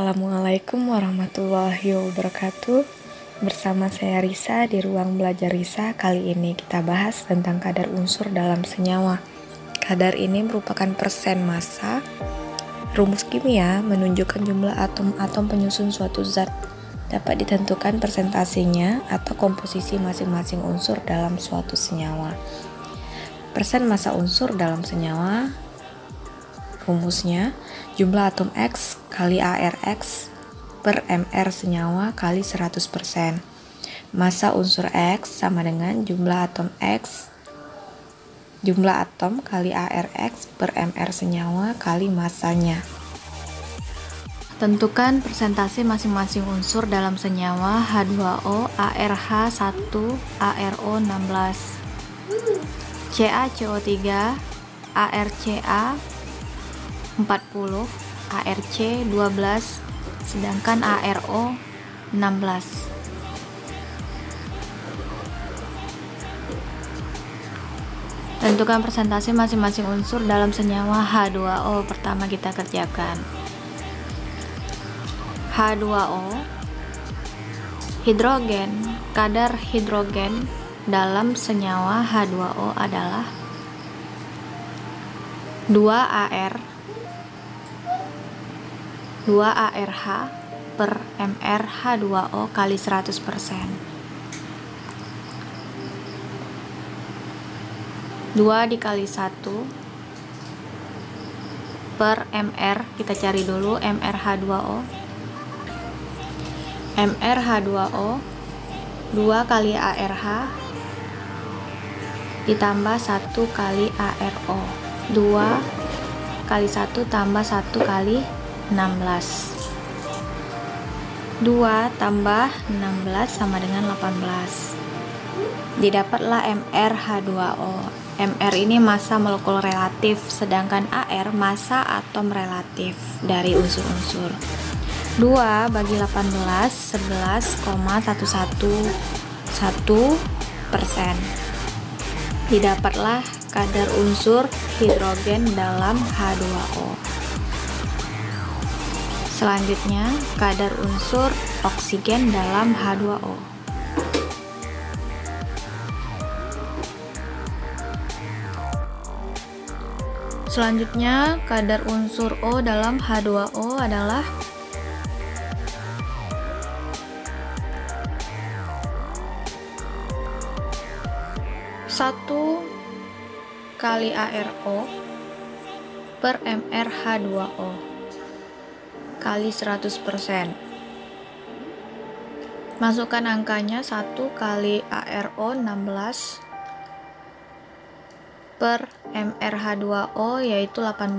Assalamualaikum warahmatullahi wabarakatuh. Bersama saya Risa di Ruang Belajar Risa. Kali ini kita bahas tentang kadar unsur dalam senyawa. Kadar ini merupakan persen massa. Rumus kimia menunjukkan jumlah atom-atom penyusun suatu zat. Dapat ditentukan persentasenya atau komposisi masing-masing unsur dalam suatu senyawa. Persen massa unsur dalam senyawa, rumusnya jumlah atom X kali ARX per MR senyawa kali 100%. Massa unsur X sama dengan jumlah atom X, jumlah atom kali ARX per MR senyawa kali massanya. Tentukan persentase masing-masing unsur dalam senyawa H2O, ARH1, ARO16, CaCO3, ARCa 40, ARC 12, sedangkan ARO 16. Tentukan persentase masing-masing unsur dalam senyawa H2O. Pertama kita kerjakan. H2O, hidrogen. Kadar hidrogen dalam senyawa H2O adalah 2AR 2ARH per MR H2O kali 100%. 2 dikali 1 per MR, kita cari dulu MR H2O. MR H2O 2 kali ARH ditambah 1 kali ARO. 2 kali 1 tambah 1 kali 16. 2 tambah 16 sama dengan 18. Didapatlah MrH2O. Mr ini massa molekul relatif, sedangkan Ar massa atom relatif dari unsur-unsur. 2 bagi 18, 11,111%. Didapatlah kadar unsur hidrogen dalam H2O. Selanjutnya, kadar unsur oksigen dalam H2O. Selanjutnya, kadar unsur O dalam H2O adalah 1 kali ARO per MR H2O kali 100%. Masukkan angkanya 1 kali ARO 16 per MrH2O yaitu 18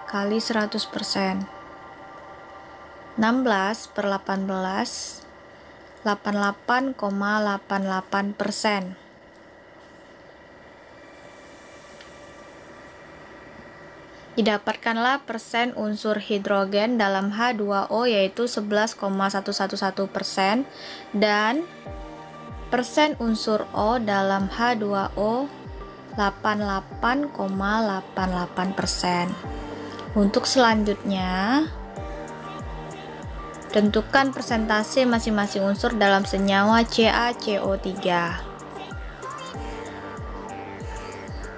kali 100%. 16 per 18, 88,88%. Didapatkanlah persen unsur hidrogen dalam H2O yaitu 11,111% dan persen unsur O dalam H2O 88,88%. Untuk selanjutnya, tentukan persentase masing-masing unsur dalam senyawa CaCO3.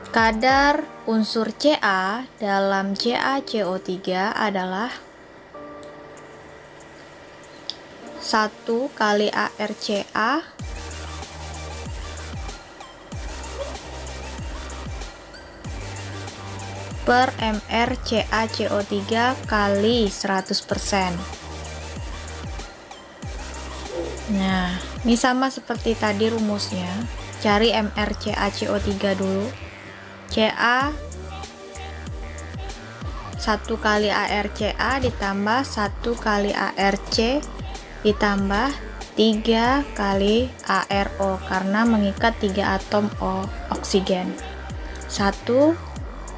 Kadar unsur Ca dalam CaCO3 adalah 1 kali ARCa per MR CaCO3 kali 100%. Nah, ini sama seperti tadi rumusnya. Cari MR CaCO3 dulu. Ca 1 kali ARCa ditambah 1 kali ARC ditambah 3 kali ARO karena mengikat 3 atom oksigen. 1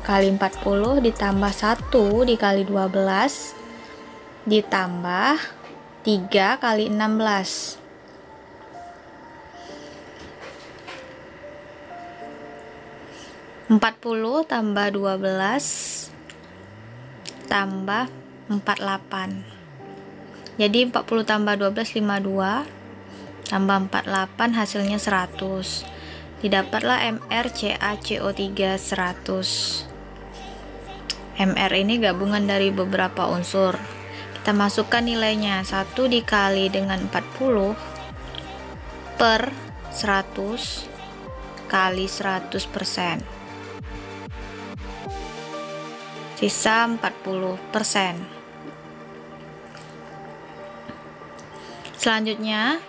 kali 40 ditambah 1 dikali 12 ditambah 3 kali 16. 40 tambah 12 tambah 48. Jadi 40 tambah 12 52 tambah 48 hasilnya 100. Didapatlah MrCaCO3 100. Mr ini gabungan dari beberapa unsur. Kita masukkan nilainya. 1 dikali dengan 40 per 100 kali 100%. Sisa 40%. Selanjutnya,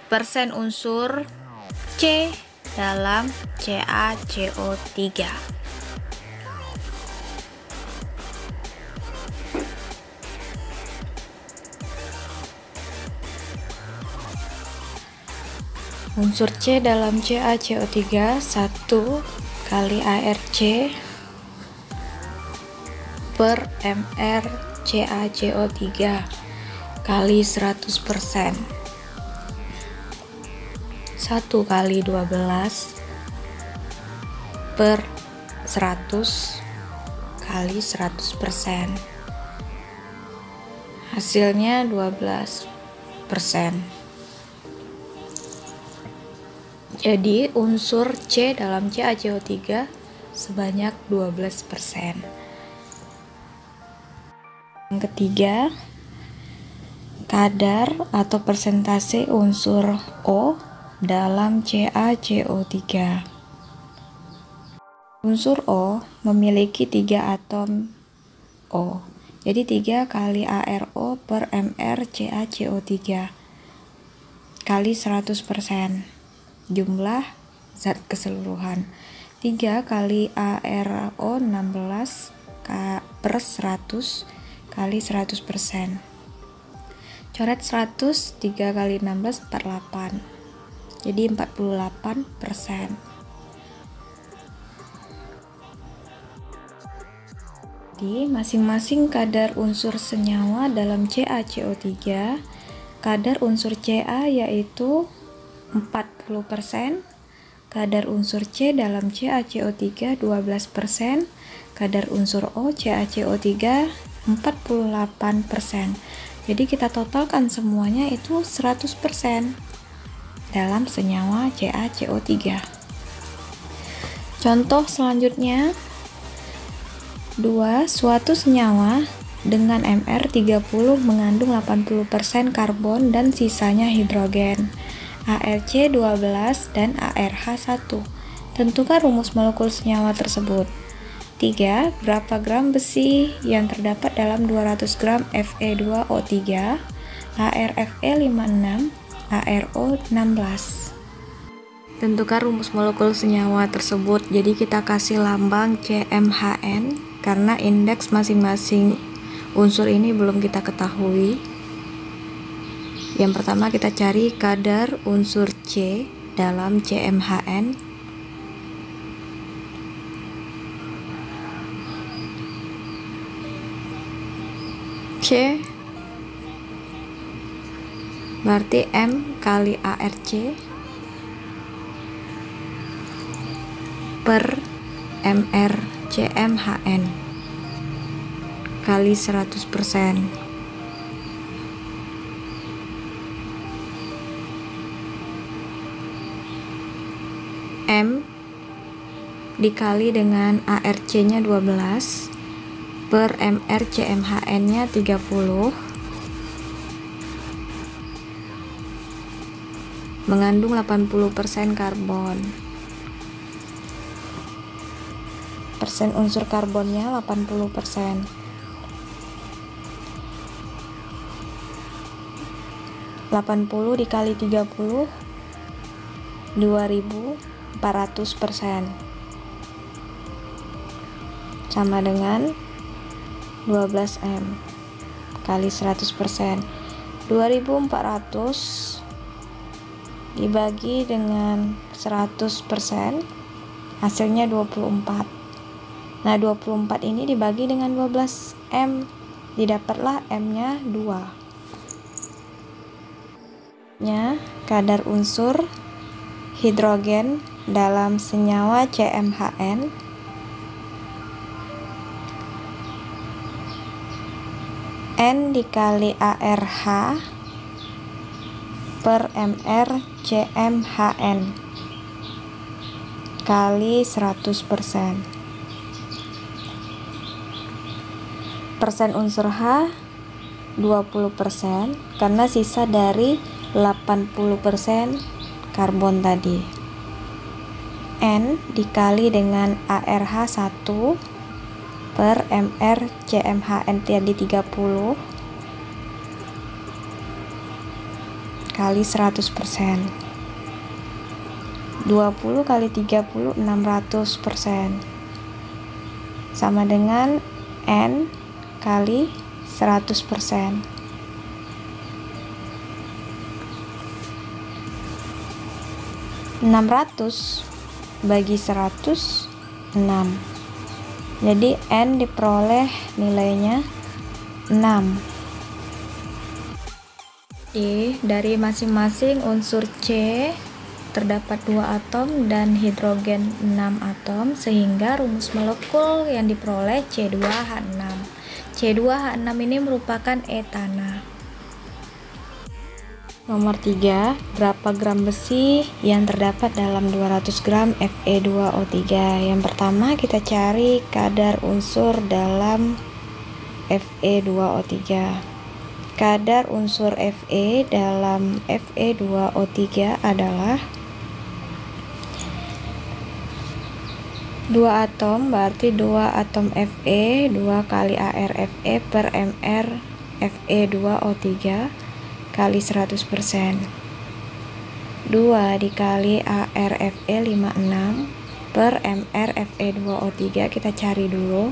persen unsur C dalam CaCO3. Unsur C dalam CaCO3 1 kali ArC per Mr CaCO3 kali 100%. 1 kali 12 per 100 kali 100%. Hasilnya 12%. Jadi unsur C dalam CaCO3 sebanyak 12%. Yang ketiga, kadar atau persentase unsur O dalam CaCO3. Unsur O memiliki 3 atom O. Jadi 3 kali ArO per Mr CaCO3 kali 100%. Jumlah zat keseluruhan 3 kali ArO 16 per 100 kali 100%. Coret 100, 3 kali 16 48. Jadi 48%. Di masing-masing kadar unsur senyawa dalam CaCO3, kadar unsur Ca yaitu 40%, kadar unsur C dalam CaCO3 12%, kadar unsur O CaCO3 48%. Jadi kita totalkan semuanya itu 100% dalam senyawa CaCO3. Contoh selanjutnya, 2. Suatu senyawa dengan Mr 30 mengandung 80% karbon dan sisanya hidrogen, ArC 12 dan ArH 1. Tentukan rumus molekul senyawa tersebut. 3. Berapa gram besi yang terdapat dalam 200 gram Fe2O3, ArFe 56, ArO 16. Tentukan rumus molekul senyawa tersebut. Jadi kita kasih lambang CmHn karena indeks masing-masing unsur ini belum kita ketahui. Yang pertama kita cari kadar unsur C dalam CmHn. C berarti M kali ArC per Mr CmHn kali 100%. M dikali dengan ArC nya 12 per Mr CmHn nya 30 mengandung 80% karbon. Persen unsur karbonnya 80%. 80 dikali 30 2400% sama dengan 12M kali 100%. 2400 dibagi dengan 100% hasilnya 24. Nah 24 ini dibagi dengan 12M, didapatlah M nya 2 nya kadar unsur hidrogen dalam senyawa CmHn N dikali ARH per MR CMHN kali 100%. Persen unsur H 20% karena sisa dari 80% karbon tadi. N dikali dengan ARH 1 per MR CMHN tadi 30 kali 100%. 20 kali 30 600%, sama dengan N kali 100%. 600 bagi 100 6. Jadi N diperoleh nilainya 6. Dari masing-masing unsur C terdapat 2 atom dan hidrogen 6 atom, sehingga rumus molekul yang diperoleh C2H6. C2H6 ini merupakan etana. Nomor 3, berapa gram besi yang terdapat dalam 200 gram Fe2O3? Yang pertama kita cari kadar unsur dalam Fe2O3. Kadar unsur Fe dalam Fe2O3 adalah 2 atom, berarti 2 atom Fe, 2 kali ArFe per MR Fe2O3 kali 100%. 2 dikali ArFe 56 per MR Fe2O3, kita cari dulu.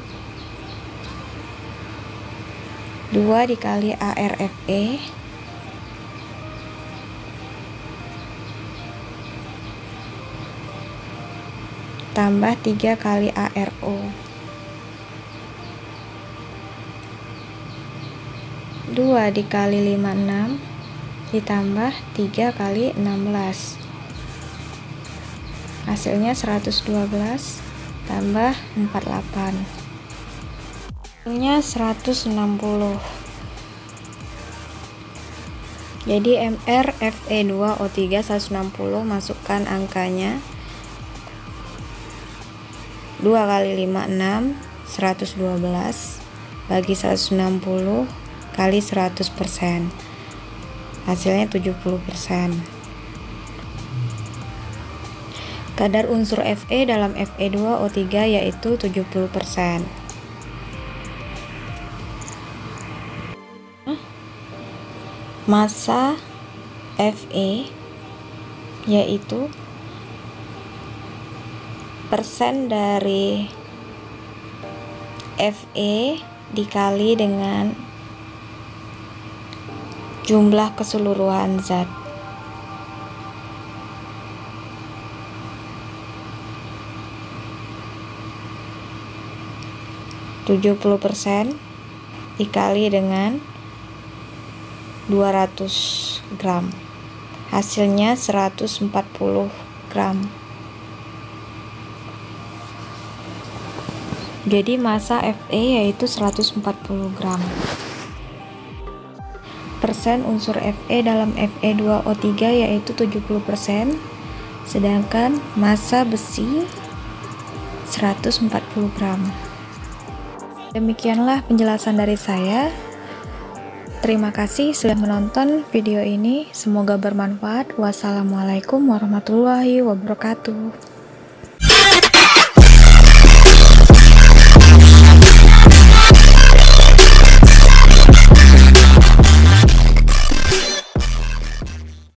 2 dikali ArFe tambah 3 kali ARO, 2 dikali 56 ditambah 3 kali 16, hasilnya 112 tambah 48, hasilnya 160. Jadi MR Fe2O3 160, masukkan angkanya. 2 kali 56 112 bagi 160 kali 100%, hasilnya 70%. Kadar unsur Fe dalam Fe2O3 yaitu 70%. Massa Fe yaitu persen dari Fe dikali dengan jumlah keseluruhan zat. %70 dikali dengan 200 gram, hasilnya 140 gram. Jadi massa Fe yaitu 140 gram. Persen unsur Fe dalam Fe2O3 yaitu 70%, sedangkan massa besi 140 gram. Demikianlah penjelasan dari saya. Terima kasih sudah menonton video ini, semoga bermanfaat. Wassalamualaikum warahmatullahi wabarakatuh.